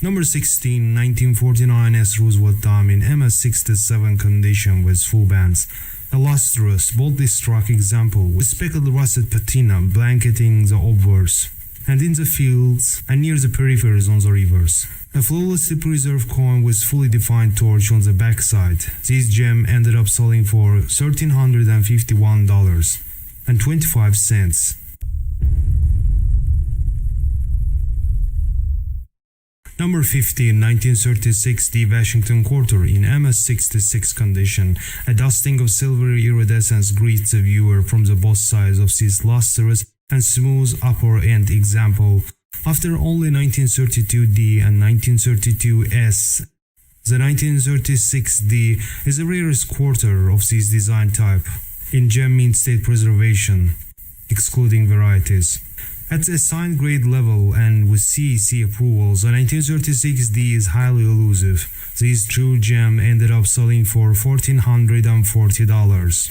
Number 16, 1949 S Roosevelt dime in MS67 condition with full bands. A lustrous, boldly struck example with speckled russet patina blanketing the obverse. and in the fields and near the peripheries on the rivers. A flawlessly preserved coin with fully defined torch on the backside. This gem ended up selling for $1,351.25. Number 15, 1936 D Washington Quarter in MS66 condition. A dusting of silvery iridescence greets the viewer from the both sides of this lustrous and smooth upper end example. After only 1932D and 1932S, the 1936D is the rarest quarter of this design type in gem mint state preservation, excluding varieties. At the assigned grade level and with CEC approvals, the 1936D is highly elusive. This true gem ended up selling for $1,440.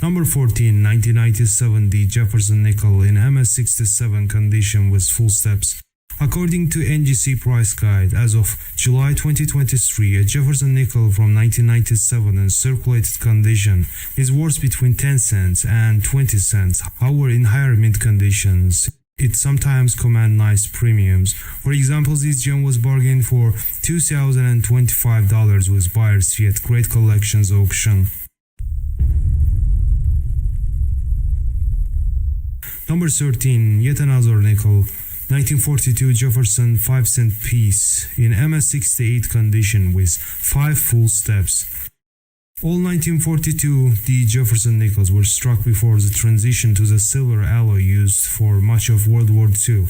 Number 14, 1997D Jefferson nickel in MS67 condition with full steps. According to NGC price guide, as of July 2023, a Jefferson nickel from 1997 in circulated condition is worth between 10 cents and 20 cents. However, in higher mint conditions, it sometimes commands nice premiums. For example, this gem was bargained for $2,025 with buyer's fee at Great Collections auction. Number 13, yet another nickel, 1942 Jefferson 5-cent piece in MS68 condition with 5 full steps. All 1942 D Jefferson nickels were struck before the transition to the silver alloy used for much of World War II.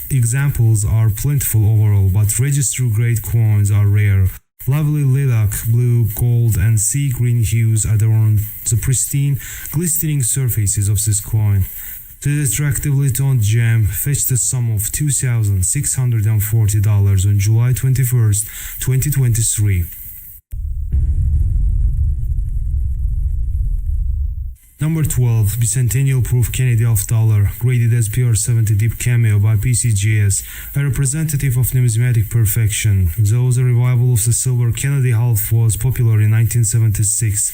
Examples are plentiful overall, but register-grade coins are rare. Lovely lilac, blue, gold, and sea green hues adorn the pristine, glistening surfaces of this coin. This attractively toned gem fetched a sum of $2,640 on July 21st, 2023. Number 12, Bicentennial Proof Kennedy Elf Dollar, graded as PR70 Deep Cameo by PCGS, a representative of numismatic perfection, though the revival of the silver Kennedy half was popular in 1976.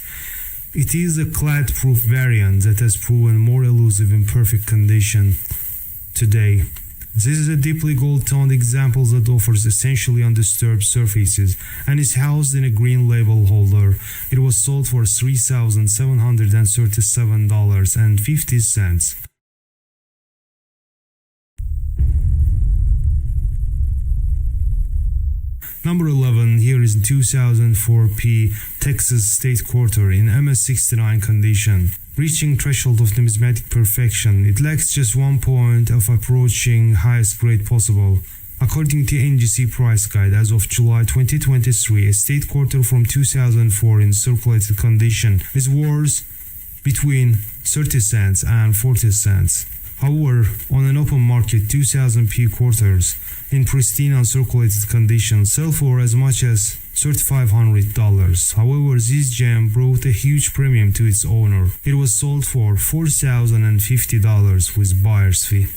It is a clad-proof variant that has proven more elusive in perfect condition today. This is a deeply gold-toned example that offers essentially undisturbed surfaces and is housed in a green label holder. It was sold for $3,737.50. Number 11, here is 2004P Texas State Quarter in MS69 condition. Reaching threshold of numismatic perfection, it lacks just 1 point of approaching highest grade possible. According to NGC price guide, as of July 2023, a state quarter from 2004 in circulated condition is worth between 30 cents and 40 cents. However, on an open market, 2000P quarters in pristine uncirculated condition sell for as much as $3,500. However, this gem brought a huge premium to its owner. It was sold for $4,050 with buyer's fee.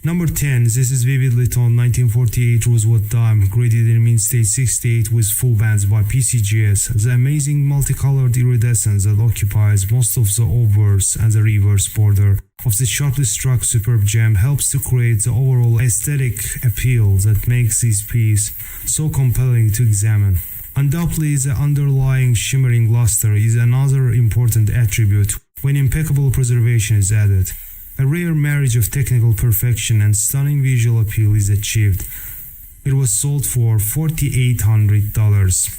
Number 10, this is vividly toned 1948 Roosevelt dime, graded in mint state 68 with full bands by PCGS. The amazing multicolored iridescence that occupies most of the obverse and the reverse border of the sharply struck superb gem helps to create the overall aesthetic appeal that makes this piece so compelling to examine. Undoubtedly, the underlying shimmering luster is another important attribute when impeccable preservation is added. A rare marriage of technical perfection and stunning visual appeal is achieved. It was sold for $4,800.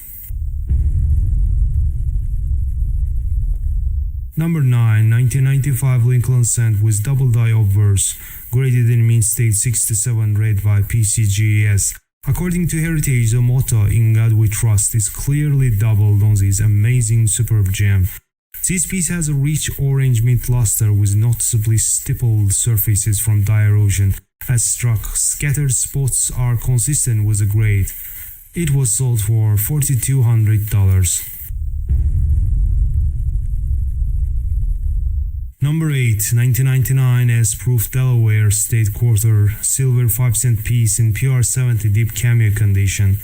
Number 9, 1995 Lincoln Cent with double die obverse, graded in mint state 67 red by PCGS. According to Heritage, the motto "In God We Trust" is clearly doubled on this amazing superb gem. This piece has a rich orange mint luster with noticeably stippled surfaces from dye erosion. As struck, scattered spots are consistent with the grade. It was sold for $4,200. Number 8, 1999 S Proof Delaware State Quarter, silver 5-cent piece in PR70 Deep Cameo condition.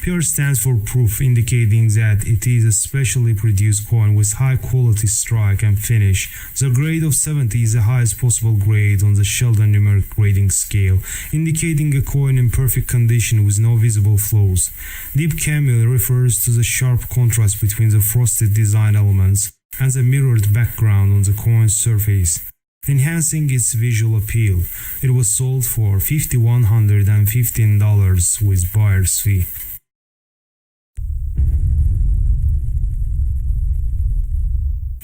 PR stands for proof, indicating that it is a specially produced coin with high quality strike and finish. The grade of 70 is the highest possible grade on the Sheldon numeric grading scale, indicating a coin in perfect condition with no visible flaws. Deep cameo refers to the sharp contrast between the frosted design elements and the mirrored background on the coin's surface, enhancing its visual appeal. It was sold for $5,115 with buyer's fee.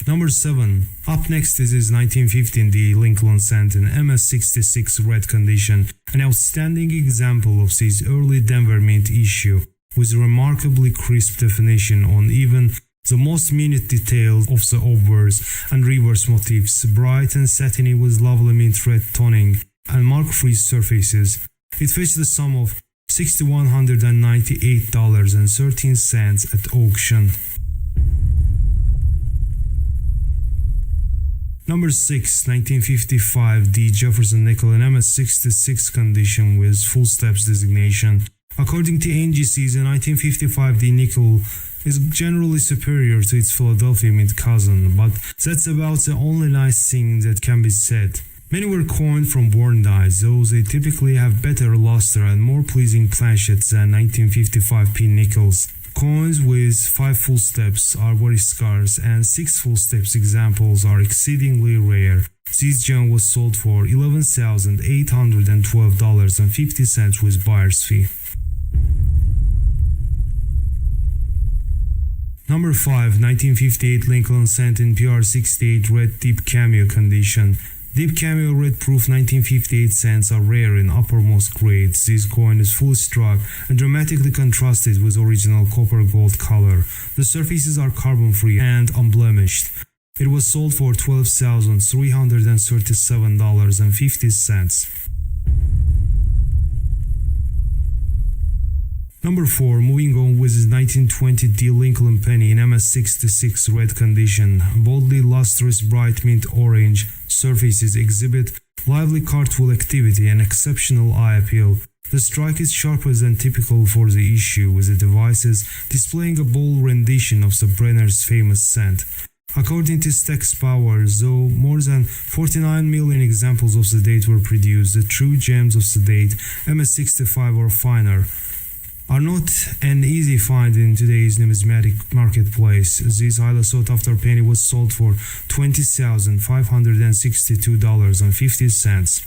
Number 7. Up next is 1915 the Lincoln Cent in MS66 red condition, an outstanding example of this early Denver Mint issue, with remarkably crisp definition on even the most minute details of the obverse and reverse motifs, bright and satiny with lovely mint red toning and mark-free surfaces. It fetched the sum of $6,198.13 at auction. Number 6, 1955 D Jefferson nickel in MS66 condition with full steps designation. According to NGC, the 1955 D nickel is generally superior to its Philadelphia Mint cousin, but that's about the only nice thing that can be said. Many were coined from worn dies, though they typically have better luster and more pleasing planchets than 1955p nickels. Coins with 5 full steps are very scarce, and 6 full steps examples are exceedingly rare. This gem was sold for $11,812.50 with buyer's fee. Number 5, 1958 Lincoln Cent in PR68 red deep cameo condition. Deep cameo red proof 1958 cents are rare in uppermost grades. This coin is fully struck and dramatically contrasted with original copper gold color. The surfaces are carbon free and unblemished. It was sold for $12,337.50. Number 4, moving on with his 1920 D Lincoln penny in MS66 red condition. Boldly lustrous bright mint orange surfaces exhibit lively cartwheel activity and exceptional eye appeal. The strike is sharper than typical for the issue, with the devices displaying a bold rendition of the Brenner's famous cent. According to Stack's Powers, though more than 49 million examples of the date were produced, the true gems of the date, MS65 or finer, are not an easy find in today's numismatic marketplace. This highly sought after penny was sold for $20,562.50.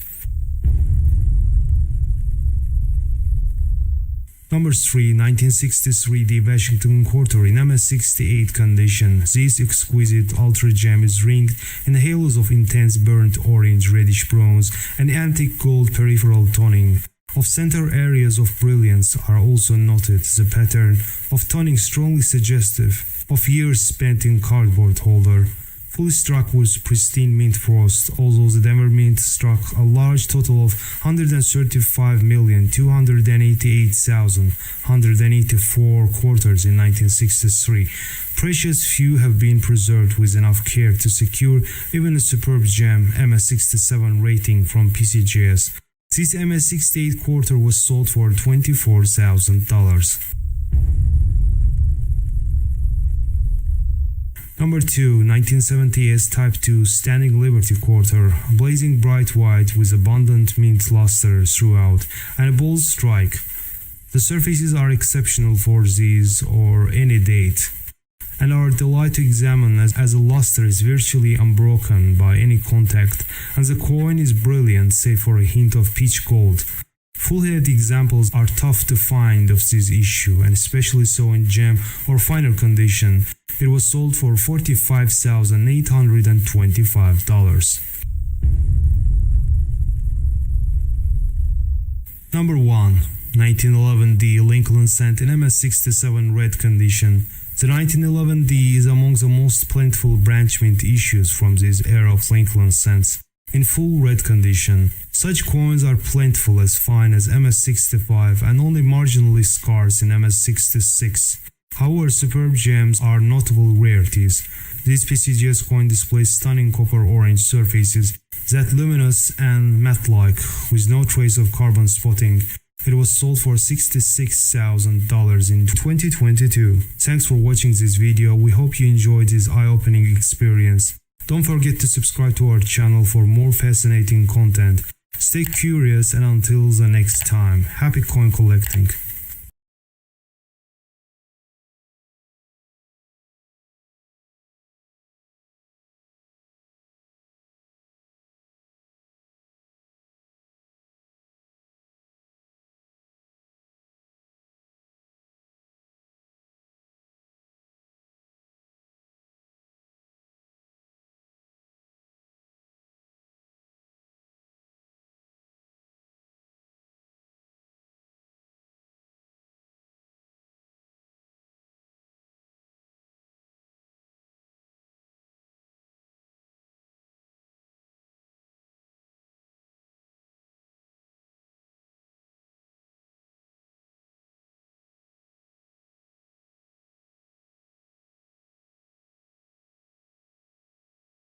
Number 3, 1963 D Washington Quarter in MS68 condition. This exquisite ultra gem is ringed in halos of intense burnt orange, reddish bronze, and antique gold peripheral toning. Of center areas of brilliance are also noted, the pattern of toning strongly suggestive of years spent in cardboard holder. Fully struck with pristine mint frost, although the Denver Mint struck a large total of 135,288,184 quarters in 1963. Precious few have been preserved with enough care to secure even a superb gem MS67 rating from PCGS. This MS68 quarter was sold for $24,000. Number 2, 1970 S Type 2 Standing Liberty Quarter, blazing bright white with abundant mint luster throughout and a bold strike. The surfaces are exceptional for these or any date, and are a delight to examine as the luster is virtually unbroken by any contact, and the coin is brilliant save for a hint of peach gold. Full-head examples are tough to find of this issue, and especially so in gem or finer condition. It was sold for $45,825. Number 1, 1911 D Lincoln Cent in MS67 red condition. The 1911 D is among the most plentiful branch mint issues from this era of Lincoln cents. In full red condition, such coins are plentiful as fine as MS65 and only marginally scarce in MS66. However, superb gems are notable rarities. This PCGS coin displays stunning copper orange surfaces that luminous and matte-like, with no trace of carbon spotting. It was sold for $66,000 in 2022. Thanks for watching this video. We hope you enjoyed this eye-opening experience. Don't forget to subscribe to our channel for more fascinating content. Stay curious, and until the next time, happy coin collecting.